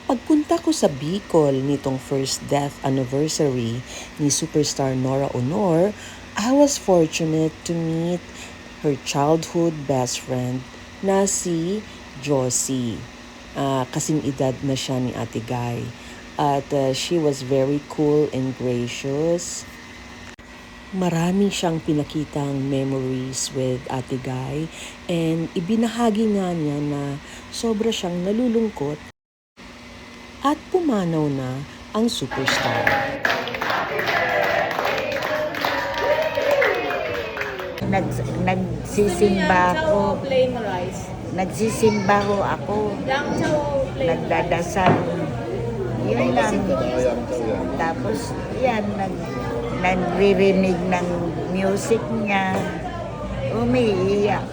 Pagpunta ko sa Bicol nitong first death anniversary ni superstar Nora Honor, I was fortunate to meet her childhood best friend na si Josie. Kasing edad na siya ni Ate Guy. At she was very cool and gracious. Marami siyang pinakitang memories with Ate Guy and ibinahagi nga niya na sobra siyang nalulungkot at pumanaw na ang superstar. Nagsisimba ako. Plain rice. Nagsisimba ho ako. Nagdadasal. Yun lang. Tapos, yan, nagririnig ng music niya. Umiiyak.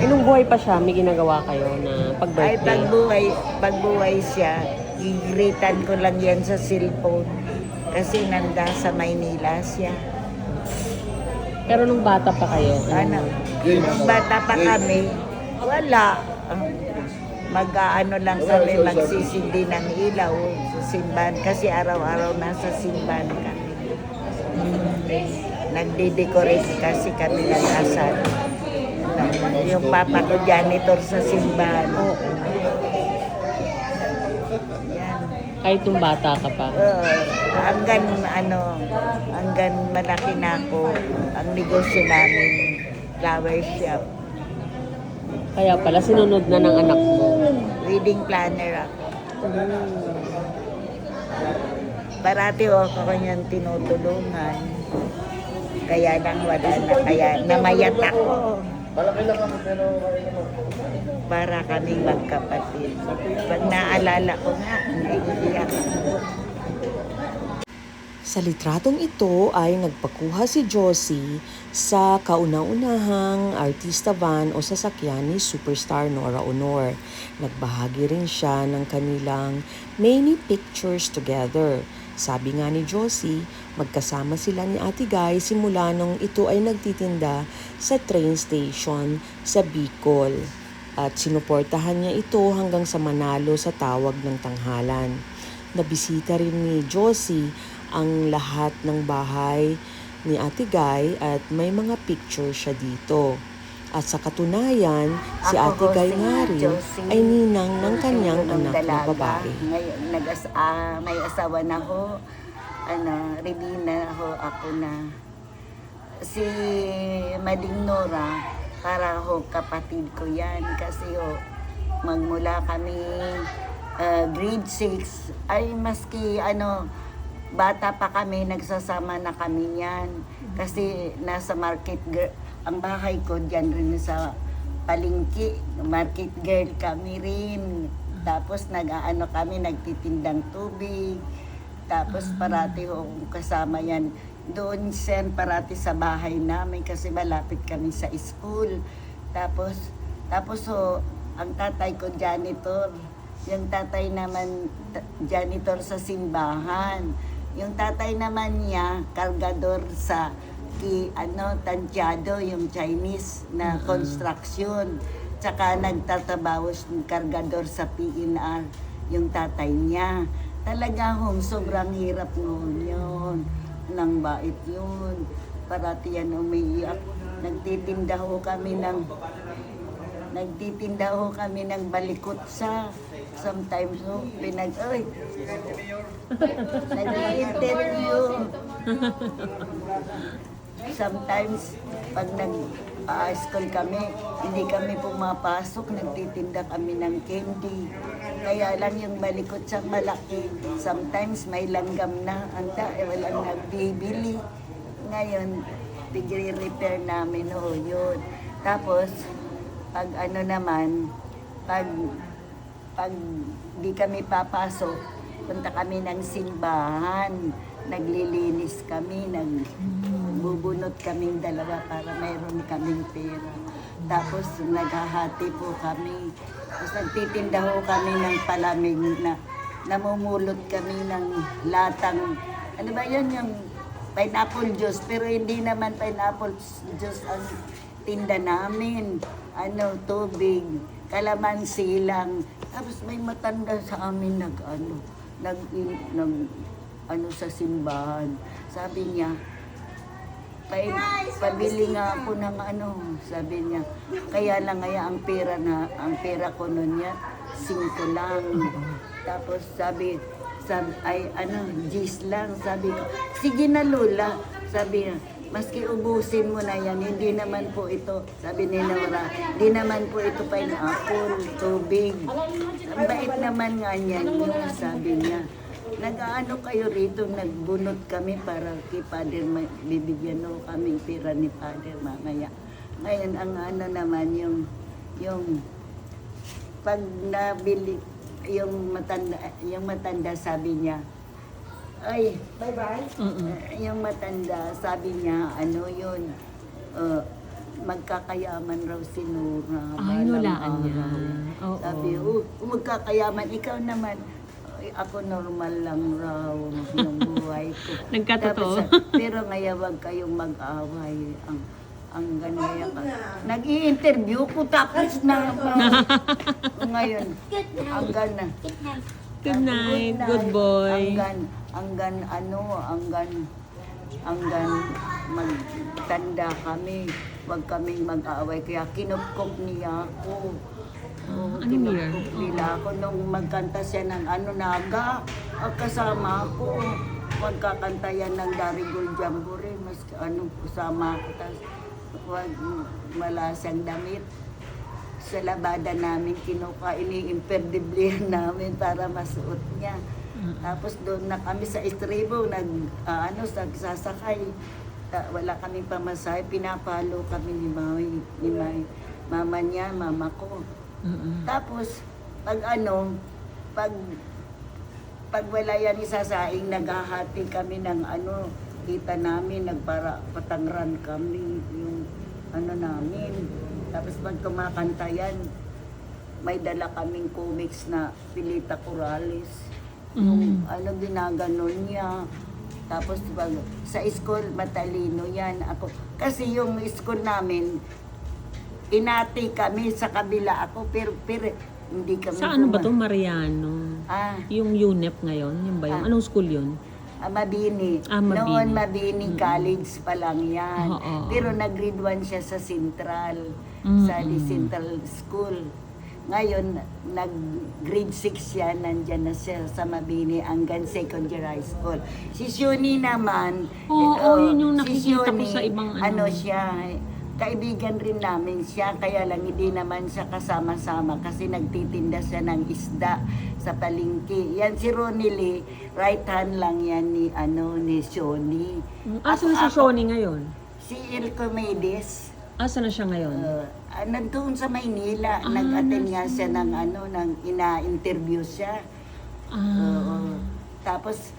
Nung buhay pa siya, may ginagawa kayo na Ay, pag-birthday? pagbuhay siya, gigritan ko lang yan sa cellphone. Kasi nanda sa Maynila siya. Pero nung bata pa kayo? Ano, nung bata pa kami, wala. Mag-ano lang kami, magsisindi ng ilaw sa simbahan. Kasi araw-araw nasa simbahan kami. Nagde-decorate kasi kami ng asal. Yung papa ko janitor sa simbahan. Yan. Kahit nung bata ka pa? Hanggang malaki na ako, ang negosyo namin, flower shop. Kaya pala sinunod na ng anak mo. Wedding planner ako. Parati ako kanyang tinutulungan. Kaya lang wala na, kaya namayat ako. Para kaming magkapatid. Pag naalala ko nga, naiiyak ako. Sa litratong ito ay nagpakuha si Josie sa kauna-unahang artista van o sasakyan ni superstar Nora Honor. Nagbahagi rin siya ng kanilang many pictures together. Sabi nga ni Josie, magkasama sila ni Ate Guy simula nung ito ay nagtitinda sa train station sa Bicol. At sinuportahan niya ito hanggang sa manalo sa tawag ng tanghalan. Nabisita rin ni Josie ang lahat ng bahay ni Ate Guy at may mga picture siya dito. At sa katunayan, si Ate Guy nga rin ay ninang ng kanyang anak na babae. May asawa na ho, Rebina ho ako na. Si Mading Nora, para ho kapatid ko yan kasi ho, magmula kami grade 6, ay maski bata pa kami, nagsasama na kami niyan. Kasi nasa market girl, ang bahay ko dyan rin sa palengke, market girl kami rin. Tapos kami, nagtitindang tubig. Tapos parati ho kasama yan. Doon parati sa bahay namin kasi malapit kami sa school. Tapos ho, ang tatay ko janitor. Yung tatay naman janitor sa simbahan. Yung tatay naman niya, kargador sa tansyado, yung Chinese na construction. Tsaka nagtatabaho kargador sa PNR, yung tatay niya. Talaga sobrang hirap noon yun. Nang bait yun. Parati yan umiiyak. Nagtitinda ho kami ng balikutsa. Sometimes nag-interview. Sometimes, pag nag-school kami, hindi kami pumapasok, nagtitinda kami ng candy. Kaya lang yung balikutsa malaki. Sometimes may langgam na, walang nagbibili. Ngayon, repair namin yun. Tapos, pag di kami papasok, punta kami ng simbahan, naglilinis kami, nagbubunot kaming dalawa para mayroon kaming pera. Tapos naghahati po kami. Tapos nagtitinda ho kami ng palamig na namumulot kami ng latang, yung pineapple juice, pero hindi naman pineapple juice ang tinda namin. Tubig, kalamansi lang, Tapos may matanda sa amin nag sa simbahan. Sabi niya, pabili nga ako ng sabi niya. Kaya lang ang pera ko nun niya, 5 lang. Tapos sabi, ay G's lang. Sabi ko, sige na Lola. Sabi niya, maski ubusin mo na yan, hindi naman po ito, sabi ni Nora, hindi naman po ito pineapple, tubig. Ang bait naman nga niyan yung sabi niya. Nag-aano kayo rito, nagbunot kami para kay Father, bibigyan mo kaming pera ni Father mamaya. Ngayon, ang naman yung pag nabili, yung matanda sabi niya, ay, bye-bye. Yung matanda, sabi niya, yun, magkakayaman raw si Nora. Ay, nulaan niya. Oo. Sabi, magkakayaman, ikaw naman. Ay, ako normal lang raw yung buhay ko. Nagkatotoo. Pero ngayon, wag kayong mag-away. Ang ganaya ka. Nag-i-interview ko tapos na. Ngayon, ang gana. Good night, good boy. Hanggan magtanda kami, wag kaming mag-aaway. Kaya kinupkop niya ako. Anong year? Kinupkop nila ako nung magkanta siya ng naga. Kasama ako. Magkakanta yan ng Darigol Jamboree. Mas kasama ako. Tas, wala siyang damit. Sa labada namin kinuha, ini-imperdiblihan namin para masuot niya. Tapos doon na kami sa estribo, nagsasakay. Wala kaming pamasahe, pinapalo kami ni mama niya, mama ko. Tapos, pag wala yan isasaing, naghahati kami ng kita namin, nagpara patangran kami, yung namin. Tapos pag kumakanta yan, may dala kaming comics na Pilita Corrales. Yung ginaganon niya. Tapos sa school, matalino yan. Kasi yung school namin, inati kami sa kabila ako, pero hindi kami. Sa ano ba to, Mariano? Yung UNEP ngayon, yung ba yun? Anong school yun? Mabini. Mabini. Noon Mabini College pa lang yan. Oo. Pero nag-grade 1 siya sa Central, sa Central School. Ngayon, nag-grade 6 siya, nandyan na siya sa Mabini hanggang secondary high school. Si Shuni naman, yun yung si nakikita ko Shuni, sa ibang siya, kaibigan rin namin siya, kaya lang hindi naman siya kasama-sama kasi nagtitinda siya ng isda sa palengke. Yan si Ronnie Lee, right hand lang yan ni Shoni. Saan si Shoni ngayon? Si Ilko Medes. Saan na siya ngayon? Nandun sa Maynila, nag-attend nga siya ng ina-interview siya. Tapos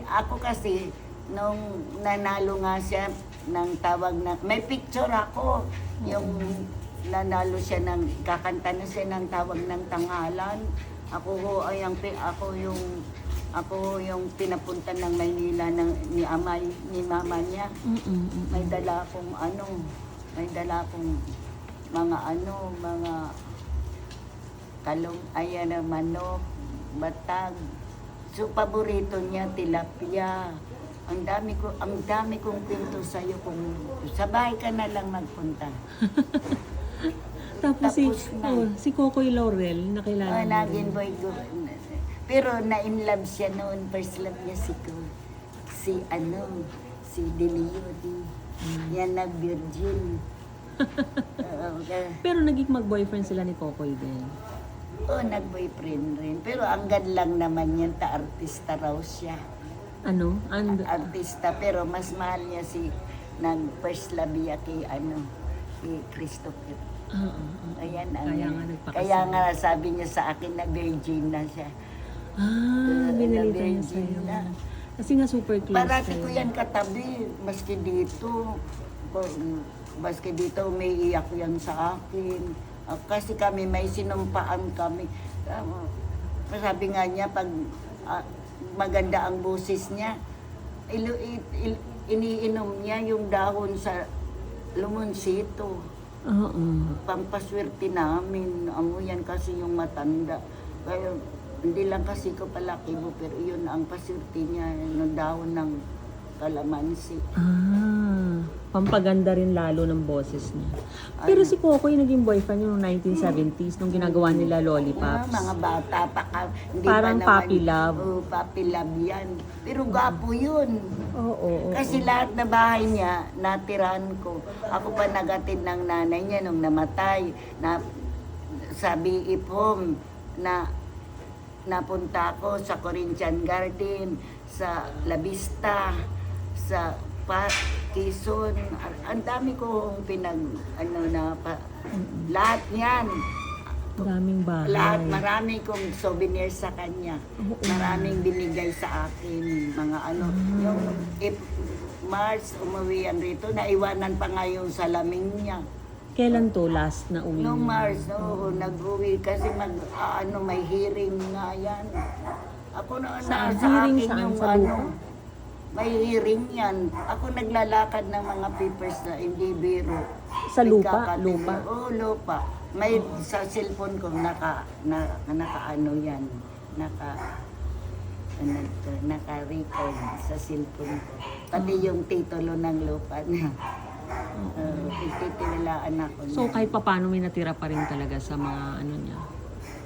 ako kasi nung nanalo nga siya ng tawag na, may picture ako, yung nanalo siya kakanta na siya ng tawag ng tanghalan. Ako yung pinapunta ng Maynila ni mama niya. May dala akong mga kalong, manok, batag. So, paborito niya, tilapia. Ang dami kong kwento sa'yo kung sa bahay ka na lang magpunta. Tapos si Kokoy Laurel, nakilala mo Naging rin. boy ko. Pero na-in love siya noon. First love niya si Delio. Yan na virgin. Pero naging mag-boyfriend sila ni Kokoy din. Nag-boyfriend rin. Pero hanggang lang naman yan, artista raw siya. Artista, pero mas mahal niya first love niya kay Christopher. Ayan, kaya nga sabi niya sa akin na virgin na siya. Binalita niya sa'yo. Kasi nga super close Parati ko kayo. yan katabi, maski dito umiiyak yan sa akin. Kasi kami may sinumpaan kami. Sabi nga niya, pag maganda ang boses niya, iniinom niya yung dahon sa lumonsito. Oo. Pampaswerte namin. Amo yan kasi yung matanda. Kaya hindi lang kasi ko palaki mo, pero yun ang paswerte niya, yung daon ng kalamansi. Pampaganda rin lalo ng boses niya. Pero si Coco yung naging boyfriend niya noong 1970s, nung ginagawa nila Lollipops. Mga bata pa ka. Hindi Parang pa naman, puppy love. Puppy love yan. Pero gwapo yun. Oo. Kasi lahat na bahay niya, natirahan ko. Ako pa nagatid ng nanay niya nung namatay. Na, sabi ipom na napunta ako sa Corinthian Garden, sa La Vista, sa Quezon. Ang dami kong lahat yan. Daming bahay. Lahat, marami kong souvenir sa kanya. Maraming binigay sa akin, mga yung if March, umuwi yan rito, naiwanan pa nga yung salamin niya. Kailan to last na uwi Noong niya? March, nag-uwi kasi may hearing nga yan. Ako na sa Hearing akin saan? yung Sa lupa? may hearing yan. Ako naglalakad ng mga papers na hindi biro. Sa lupa? Nagkakatino. Lupa? Oo, lupa. May sa cellphone ko naka-record sa cellphone ko. Pati yung titulo ng lupa niya. Titilaan ako niya. So kahit papaano may natira pa rin talaga sa mga niya,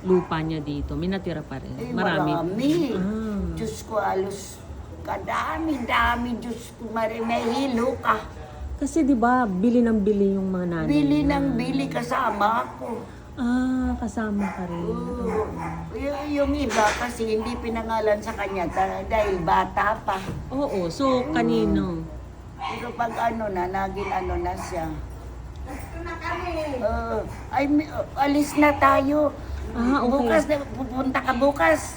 lupa niya dito. May natira pa rin. Ay, Marami. Diyos ko, alos kadami-dami. Diyos ko, may hilo ka. Kasi 'di ba, bili ng bili yung mga nanay. Bili niya. ng bili kasama ko. Kasama ka rin. Oo. Yung iba kasi hindi pinangalan sa kanya dahil bata pa. Oo, so kanino? Pero pag naging na siya. Alis na tayo. Okay. Bukas, pupunta ka bukas.